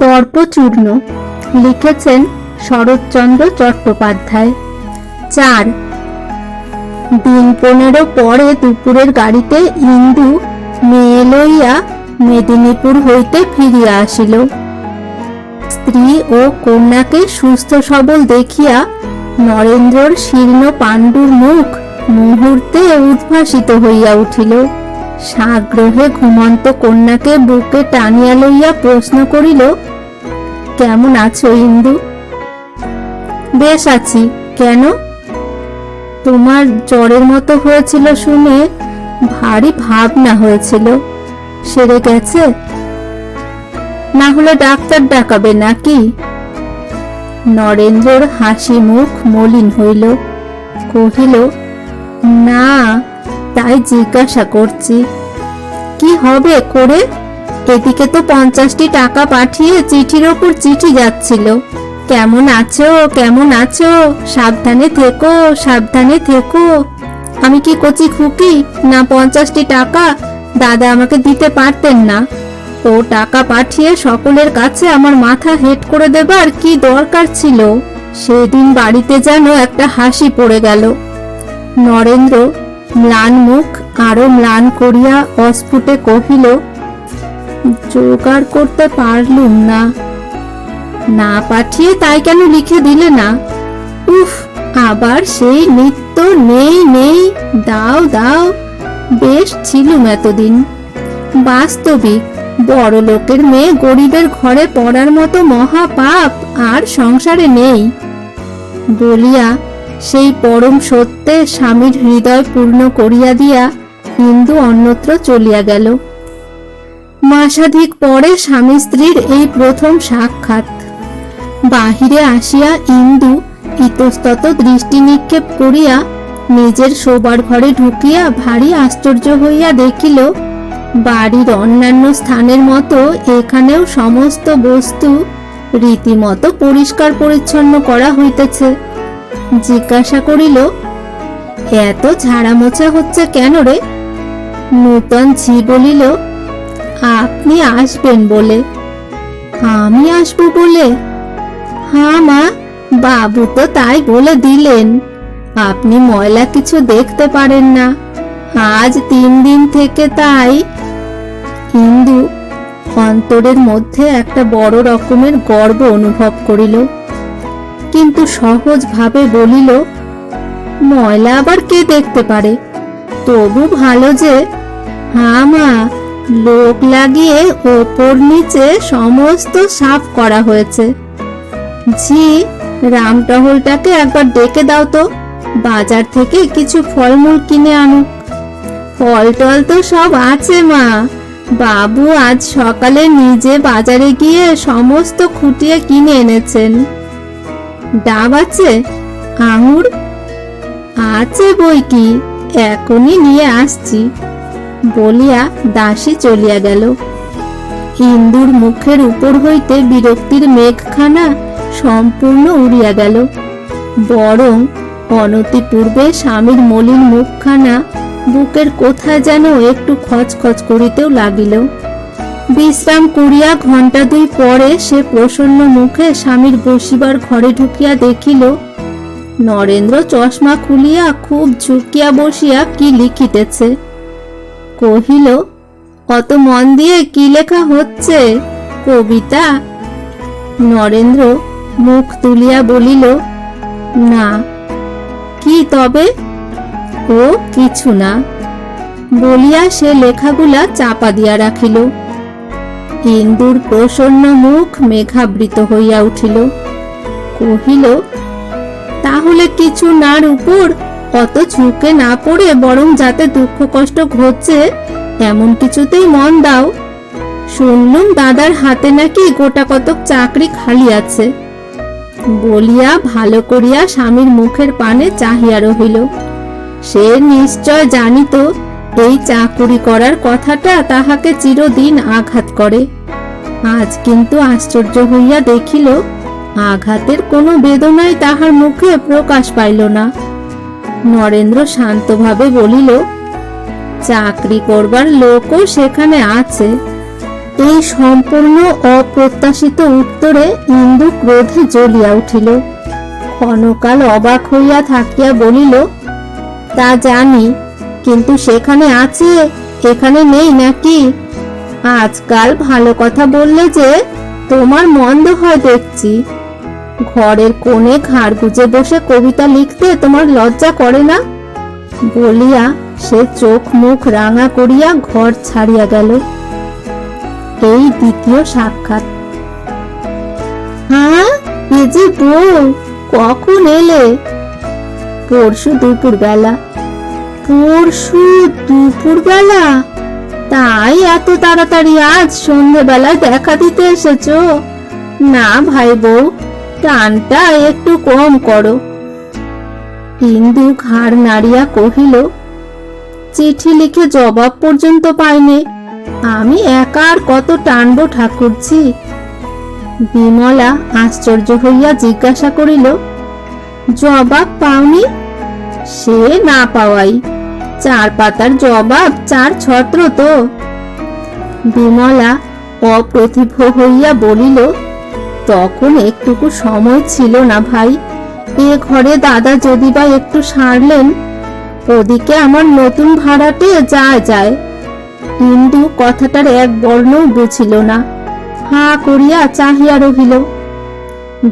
দর্পচূর্ণ লিখেছেন শরৎচন্দ্র চট্টোপাধ্যায়। 4। দিন 15 পরে দুপুরের গাড়িতে ইন্দু মেয়ে লইয়া মেদিনীপুর হইতে ফিরিয়া আসিল। স্ত্রী ও কন্যাকে সুস্থ সবল দেখিয়া নরেন্দ্রর শীর্ণ পাণ্ডুর মুখ মুহূর্তে উদ্ভাসিত হইয়া উঠিল। সাগ্রহে ঘুমন্ত কন্যাকে বুকে টানিয়া লইয়া প্রশ্ন করিল, কেমন আছো ইন্দু? বেশ আছি। কেন? তোমার জ্বরের মতো হয়েছিল শুনে ভারী ভাবনা হয়েছিল, সেরে গেছে? না হলে ডাক্তার ডাকাবে নাকি? নরেন্দ্রর হাসি মুখ মলিন হইল। কহিল, না, তাই জিজ্ঞাসা করছি। কি হবে করে? এদিকে তো 50টি টাকা পাঠিয়ে চিঠির ওপর চিঠি যাচ্ছিল, কেমন আছো, কেমন আছো, সাবধানে থেকো, সাবধানে থেকো। আমি কি কচি খুকি না 50টি টাকা দাদা আমাকে দিতে পারতেন না? ও টাকা পাঠিয়ে সকলের কাছে আমার মাথা হেট করে দেবার কি দরকার ছিল? সেদিন বাড়িতে যেন একটা হাসি পড়ে গেল। নরেন্দ্র ম্লান মুখ আরো ম্লান করিয়া অস্ফুটে কহিল, জোগাড় করতে পারলুম না। না পাঠিয়ে তাই কেন লিখে দিলে না? উফ, আবার সেই নিত্য নেই নেই, দাও দাও। বেশ ছিলুম এতদিন। বাস্তবিক বড় লোকের মেয়ে গরিবের ঘরে পড়ার মতো মহা পাপ আর সংসারে নেই বলিয়া সেই পরম সত্যে স্বামীর হৃদয় পূর্ণ করিয়া দিয়া ইন্দু অন্যত্র চলিয়া গেল। মাসাধিক পরে স্বামী স্ত্রীর এই প্রথম সাক্ষাৎ। বাহিরে আসিয়া ইন্দু ইতস্তত দৃষ্টি নিক্ষেপ করিয়া নিজের শোবার ঘরে ঢুকিয়া ভারী আশ্চর্য হইয়া দেখিল, বাড়ির অন্যান্য স্থানের মতো এখানেও সমস্ত বস্তু রীতিমতো পরিষ্কার পরিচ্ছন্ন করা হইতেছে। জিজ্ঞাসা করিল, এত ঝাড়া মোছা হচ্ছে কেন রে? নূতন ঝি বলিল, আপনি আসবেন বলে। আমি আসবো বলে? হ্যাঁ মা, বাবু তো তাই বলে দিলেন। আপনি ময়লা কিছু দেখতে পারেন না, আজ 3 দিন থেকে তাই। ইন্দু অন্তরের মধ্যে একটা বড় রকমের গর্ব অনুভব করিল, কিন্তু সহজ ভাবে বলিল, ময়লা আবার কে দেখতে পারে? তবু ভালো যে, হ্যাঁ মা, লোক লাগিয়ে ওপর নিচে সমস্ত সাফ করা হয়েছে। ঝি, রামটহলটাকে একবার ডেকে দাও তো, বাজার থেকে কিছু ফলমূল কিনে আনুক। ফল টল তো সব আছে মা, বাবু আজ সকালে নিজে বাজারে গিয়ে সমস্ত খুঁটিয়ে কিনে এনেছেন। ডাব আছে? আঙুর আছে বই কি, এখনই নিয়ে আসছি বলিয়া দাসী চলিয়া গেল। ইন্দুর মুখের উপর হইতে বিরক্তির মেঘখানা সম্পূর্ণ উড়িয়া গেল, বরং অনতিপূর্বে স্বামীর মলিন মুখখানা বুকের কোথায় যেন একটু খচখচ করিতেও লাগিল। বিশ্রাম করিয়া 2 ঘণ্টা পরে সে প্রসন্ন মুখে স্বামীর বসিবার ঘরে ঢুকিয়া দেখিল, নরেন্দ্র চশমা খুলিয়া খুব ঝুঁকিয়া বসিয়া কি লিখিতেছে। কহিল, অত মন দিয়ে কি লেখা হচ্ছে? কবিতা? নরেন্দ্র মুখ তুলিয়া বলিল, না। কি তবে? ও কিছু না বলিয়া সে লেখাগুলা চাপা দিয়া রাখিল। ইন্দুর প্রসন্ন মুখ মেঘাবৃত হইয়া উঠিল। কহিল, তাহলে কিছু নার উপর অত ঝুঁকে না পড়ে বরং যাতে দুঃখ কষ্ট ঘটছে এমন কিছুতেই মন দাও। শুনলুম দাদার হাতে নাকি গোটা কতক চাকরি খালি আছে বলিয়া ভালো করিয়া স্বামীর মুখের পানে চাহিয়া রহিল। সে নিশ্চয় জানিত এই চাকুরি করার কথাটা তাহাকে চিরদিন আঘাত করে। আজ কিন্তু আশ্চর্য হইয়া দেখিল, আঘাতের কোনো বেদনাই তাহার মুখে প্রকাশ পাইল না। নরেন্দ্র শান্তভাবে বলিল, চাকরি করবার লোকও সেখানে আছে, এই সম্পূর্ণ অপ্রত্যাশিত উত্তরে ইন্দু ক্রোধে জ্বলিয়া উঠিল। ক্ষণকাল অবাক হইয়া থাকিয়া বলিল, তা জানি, কিন্তু সেখানে আছে, এখানে নেই নাকি? আজকাল ভালো কথা বললে যে তোমার মন্দ হয় দেখছি। ঘরের কোণে ঘাড় গুজে বসে কবিতা লিখতে তোমার লজ্জা করে না? বলিয়া সে চোখ মুখ রাঙা করিয়া ঘর ছাড়িয়া গেল। এই দ্বিতীয় সাক্ষাৎ। হ্যাঁ, এ যে বউ, কখন এলে? পরশু দুপুর বেলা। পরশু দুপুর বেলা? তাই এত তাড়াতাড়ি আজ সন্ধ্যেবেলায় দেখা দিতে এসেছো? না ভাই বউ, টানটা একটু কম করো। ইন্দু ঘাড় নাড়িয়া কহিল, চিঠি লিখে জবাব পর্যন্ত পাইনি, আমি একা আর কত টানবো ঠাকুরজি? বিমলা আশ্চর্য হইয়া জিজ্ঞাসা করিল, জবাব পাওনি? সে না পাওয়াই, 4 পাতার জবাব 4 ছত্র তো। বিমলা অপ্রতিভ হইয়া বলিল, তখন একটুকু সময় ছিল না ভাই। এ ঘরে দাদা যদি বা একটু সারলেন, ওদিকে আমার নতুন ভাড়াটে যায়। ইন্দু কথাটার এক বর্ণও বুঝিল না, হাঁ করিয়া চাহিয়া রহিল।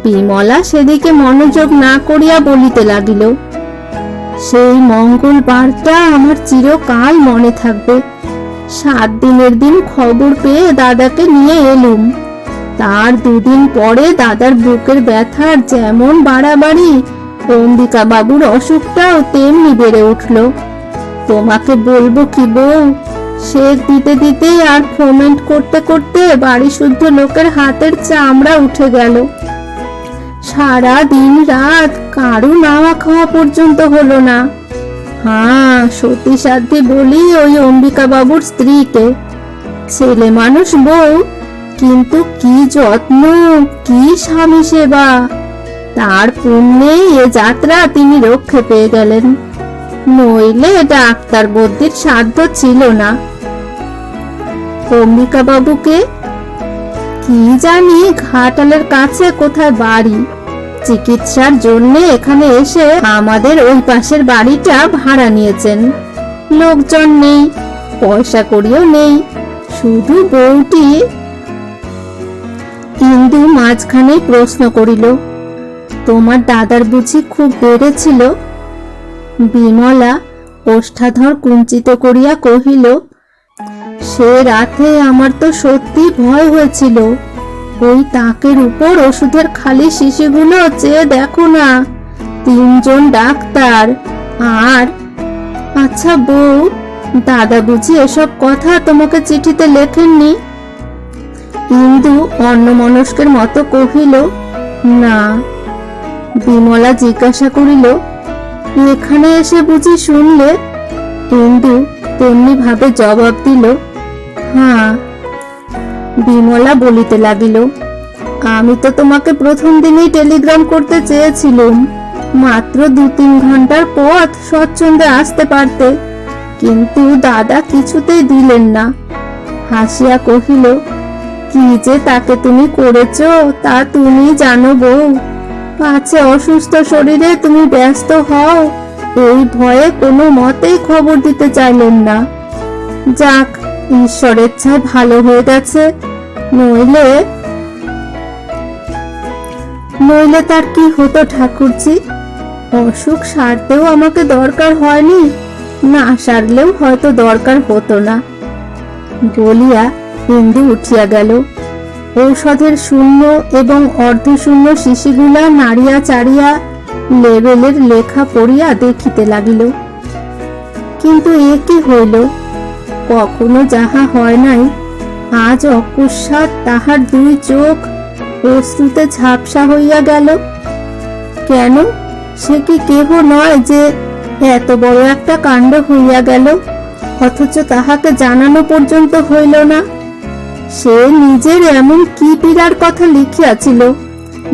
বিমলা সেদিকে মনোযোগ না করিয়া বলিতে লাগিল, সেই মঙ্গলবারটা আমার চিরকাল মনে থাকবে। 7 দিনের দিন খবর পেয়ে দাদাকে নিয়ে এলুম। তার 2 দিন পরে দাদার বুকের ব্যথার যেমন বাড়াবাড়ি, অম্বিকা বাবুর অসুখটাও তেমনি বেড়ে উঠল। তোমাকে বলবো কি বউ, সেক দিতে দিতে আর ফোমেন্ট করতে করতে বাড়ি শুদ্ধ লোকের হাতের চামড়া উঠে গেল। সারা দিন রাত কারু নাওয়া খাওয়া পর্যন্ত হলো না। হ্যাঁ, সতী সাধ্যে বলি ওই অম্বিকা বাবুর স্ত্রীকে। ছেলে মানুষ বউ, কিন্তু কি যত্ন, কি স্বামী সেবা! তার পুণ্যে এ যাত্রা তিনি রক্ষে পেয়ে গেলেন, নইলে ডাক্তার বদ্যির সাধ্য ছিল না। অম্বিকা বাবুকে কি জানি ঘাটালের কাছে কোথায় বাড়ি, চিকিৎসার জন্য এখানে এসে আমাদের ওই পাশের বাড়িটা ভাড়া নিয়েছেন। লোকজন নেই, পয়সা করিও নেই, শুধু বউটি। ইন্দু মাঝখানে প্রশ্ন করিল, তোমার দাদার বুঝি খুব বেড়েছিল? বিমলা ওষ্ঠাধর কুঞ্চিত করিয়া কহিল, সে রাতে আমার তো সত্যি ভয় হয়েছিল। ওই তাকের উপর ওষুধের খালি শিশিগুলো চেয়ে দেখো না, 3 জন ডাক্তার। আর আচ্ছা বউ, দাদা বুঝি এসব কথা তোমাকে চিঠিতে লেখেননি? ইন্দু অন্যমনস্কের মতো কহিল, না। বিমলা জিজ্ঞাসা করিল, এখানে এসে বুঝি শুনলে? ইন্দু তেমনি ভাবে জবাব দিল, হ্যাঁ। বিমলা বলিতে লাগিল, আমি তো তোমাকে প্রথম দিনেই টেলিগ্রাম করতে চেয়েছিলুম। মাত্র 2-3 ঘন্টার পথ, স্বচ্ছন্দে আসতে পারতে, কিন্তু দাদা কিছুতেই দিলেন না। হাসিয়া কহিল, কি যে তাকে তুমি করেছ তা তুমি জানো বউ। পাছে অসুস্থ শরীরে তুমি ব্যস্ত হও, এই ভয়ে কোনো মতেই খবর দিতে চাইলেন না। যাক, ঈশ্বরের ইচ্ছায় ভালো হয়ে গেছে, নইলে তার কি হতো ঠাকুরজি? অসুখ সারতেও আমাকে দরকার হয়নি, না সারলেও হয়তো দরকার হতো না। বলিয়া ইন্দু উঠিয়া গেল। ঔষধের শূন্য এবং অর্ধশূন্য শিশিগুলা নাড়িয়া চাড়িয়া লেবেলের লেখা পড়িয়া দেখিতে লাগিল। কিন্তু এ কি হইল? কখনো যাহা হয় নাই, আজ অকস্মাৎ তাহার 2 চোখ অশ্রুতে ঝাপসা হইয়া গেল। কেন? সে কি কেহ নয় যে এত বড় একটা কাণ্ড হইয়া গেল, অথচ তাহাকে জানানো পর্যন্ত হইল না? সে নিজের এমন কি পীড়ার কথা লিখিয়াছিল,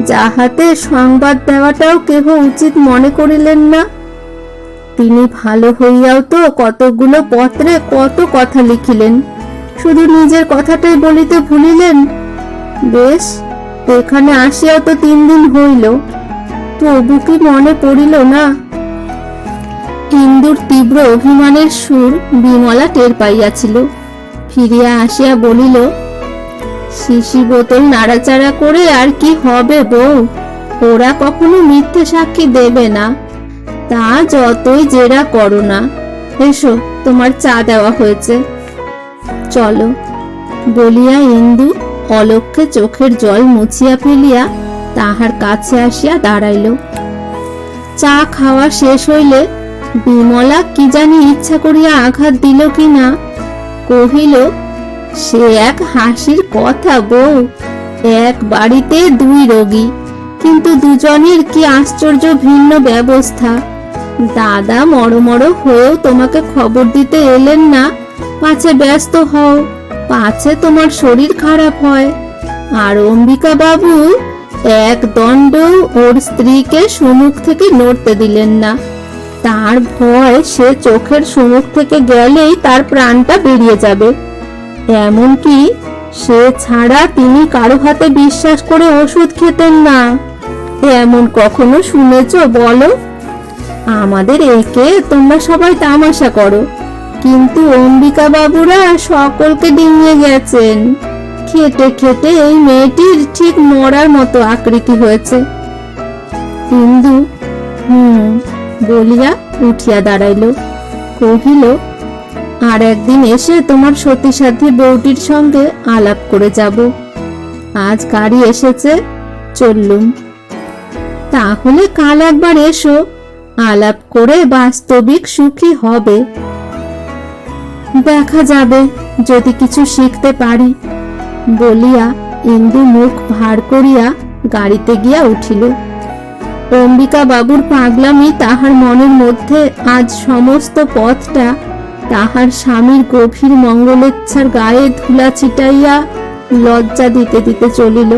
যাহাতে সংবাদ দেওয়াটাও কেহ উচিত মনে করিলেন না? তিনি ভালো হইয়াও তো কতগুলো পত্রে কত কথা লিখিলেন, শুধু নিজের কথাটাই বলিতে ভুলিলেন? বেশ, এখানে আসিয়া তো 3 দিন হইল, তবু কি মনে পড়িল না? ইন্দুর তীব্র অভিমানের সুর বিমলা টের পাইয়াছিল। ফিরিয়া আসিয়া বলিল, শিশি বোতল নাড়াচাড়া করে আর কি হবে বউ? ওরা কখনো মিথ্যে সাক্ষী দেবে না, তা যতই জেরা করো না। এসো, তোমার চা দেওয়া হয়েছে, চলো। বলিয়া ইন্দু অলক্ষ্যে চোখের জল মুছিয়া ফেলিয়া তাহার কাছে আসিয়া দাঁড়াইল। চা খাওয়া শেষ হইলে বিমলা কি জানি ইচ্ছা করিয়া আঘাত দিল কিনা, কহিল, সে এক হাসির কথা বউ, এক বাড়িতে 2 রোগী, কিন্তু দুজনের কি আশ্চর্য ভিন্ন ব্যবস্থা। দাদা মরমর হয়েও তোমাকে খবর দিতে এলেন না, পাছে ব্যস্ত হও, পাছে তোমার শরীর খারাপ হয়। আর অম্বিকা বাবু এক দণ্ড ওর স্ত্রীকে সম্মুখ থেকে নড়তে দিলেন না। তার ভয় সে চোখের সম্মুখ থেকে গেলেই তার প্রাণটা বেরিয়ে যাবে। এমনকি সে ছাড়া তিনি কারো হাতে বিশ্বাস করে ওষুধ খেতেন না। এমন কখনো শুনেছ বলো? আমাদের একে তোমরা সবাই তামাশা করো, কিন্তু অম্বিকা বাবুরা সকলকে ডিঙিয়ে গেছেন। খেটে খেটে এই মেয়েটির ঠিক মরার মতো আকৃতি হয়েছে। ইন্দু বলিয়া উঠিয়া দাঁড়াইল, কহিল, আর একদিন এসে তোমার সতীসাধ্যী বউটির সঙ্গে আলাপ করে যাব। আজ গাড়ি এসেছে, চললুম। তাহলে কাল একবার এসো, আলাপ করে বাস্তবিক সুখী হবে। দেখা যাবে, যদি কিছু শিখতে পারি। বলিয়া ইন্দু মুখ ভার করিয়া গাড়িতে গিয়া উঠিল। অম্বিকা বাবুর পাগলামি তাহার মনের মধ্যে আজ সমস্ত পথটা তাহার স্বামীর গভীর মঙ্গলেচ্ছার গায়ে ধুলা ছিটাইয়া লজ্জা দিতে দিতে চলিল।